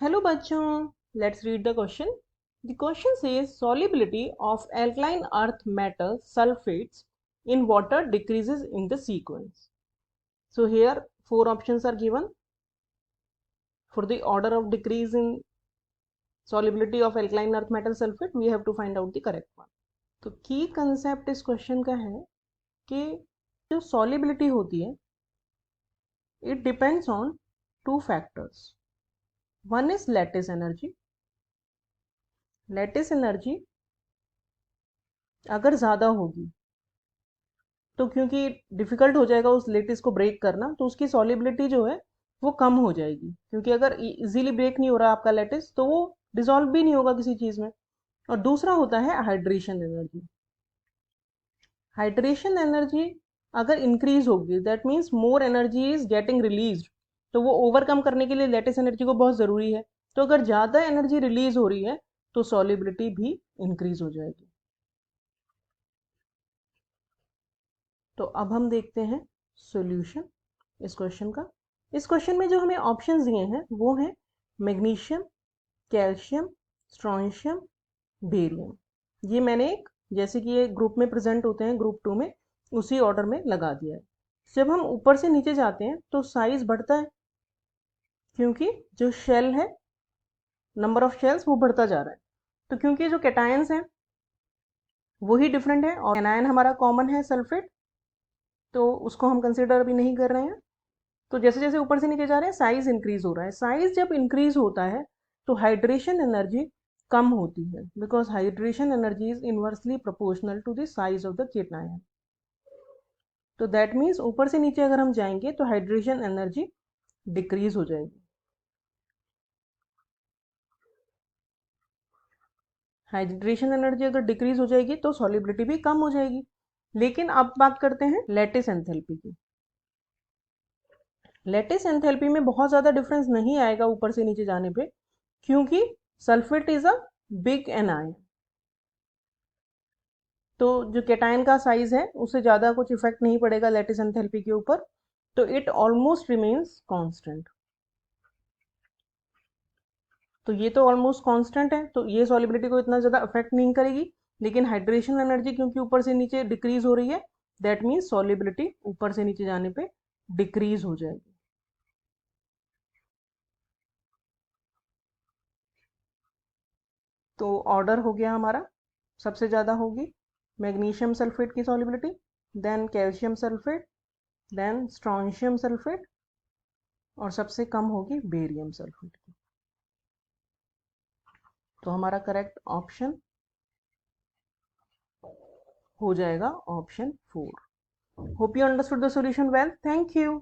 Hello बच्चों, let's read the question. The question says solubility of alkaline earth metal sulfates in water decreases in the sequence. So here four options are given. For the order of decrease in solubility of alkaline earth metal sulfate, we have to find out the correct one. तो की concept इस question का है कि जो solubility होती है it depends on two factors. One is lattice energy. Lattice energy अगर ज़्यादा होगी तो क्योंकि डिफ़िकल्ट हो जाएगा उस लेटिस को ब्रेक करना, तो उसकी सॉलिबिलिटी जो है वो कम हो जाएगी. क्योंकि अगर इजीली ब्रेक नहीं हो रहा आपका लेटिस तो वो डिसॉल्व भी नहीं होगा किसी चीज़ में. और दूसरा होता है हाइड्रेशन एनर्जी. हाइड्रेशन एनर्जी अगर इंक्रीज होगी that means more energy is getting release, तो वो ओवरकम करने के लिए लेटिस एनर्जी को बहुत ज़रूरी है. तो अगर ज़्यादा एनर्जी रिलीज हो रही है तो सॉलिबिलिटी भी इंक्रीज हो जाएगी. तो अब हम देखते हैं सॉल्यूशन इस क्वेश्चन का. इस क्वेश्चन में जो हमें ऑप्शंस दिए हैं वो हैं मैग्नीशियम, कैल्शियम, स्ट्रोंशियम, बेरियम. ये मैंने एक जैसे कि ये ग्रुप में प्रेजेंट होते हैं ग्रुप 2 में उसी ऑर्डर में लगा दिया है. जब हम ऊपर से नीचे जाते हैं तो साइज बढ़ता है क्योंकि जो शेल है, नंबर ऑफ शेल्स वो बढ़ता जा रहा है. तो क्योंकि जो कैटायंस हैं वही डिफरेंट है और एनायन हमारा कॉमन है सल्फेट, तो उसको हम कंसिडर अभी नहीं कर रहे हैं. तो जैसे जैसे ऊपर से नीचे जा रहे हैं साइज इंक्रीज हो रहा है. साइज जब इंक्रीज होता है तो हाइड्रेशन एनर्जी कम होती है because hydration energy is inversely proportional to the size of the cation. तो दैट मीन्स ऊपर से नीचे अगर हम जाएंगे तो हाइड्रेशन एनर्जी डिक्रीज हो जाएगी. हाइड्रेशन एनर्जी अगर डिक्रीज हो जाएगी तो सॉलिबिलिटी भी कम हो जाएगी. लेकिन अब बात करते हैं लैटिस एंथैल्पी की. लैटिस एंथैल्पी में बहुत ज़्यादा डिफरेंस नहीं आएगा ऊपर से नीचे जाने पे क्योंकि sulphate is a big anion. तो जो केटायन का साइज है उससे ज़्यादा कुछ इफेक्ट नहीं पड़ेगा लैटिस एंथैल्पी के ऊपर. तो इट ऑलमोस्ट रिमेन्स कांस्टेंट. तो ये तो ऑलमोस्ट कांस्टेंट है तो ये सॉलिबिलिटी को इतना ज़्यादा अफेक्ट नहीं करेगी. लेकिन हाइड्रेशन एनर्जी क्योंकि ऊपर से नीचे डिक्रीज हो रही है दैट मीन्स सॉलिबिलिटी ऊपर से नीचे जाने पे डिक्रीज हो जाएगी. तो ऑर्डर हो गया हमारा. सबसे ज़्यादा होगी मैग्नीशियम सल्फेट की solubility, then calcium sulphate, then strontium sulphate और सबसे कम होगी बेरियम सल्फेट की. तो हमारा करेक्ट ऑप्शन हो जाएगा option 4. Hope you understood the solution well. Thank you.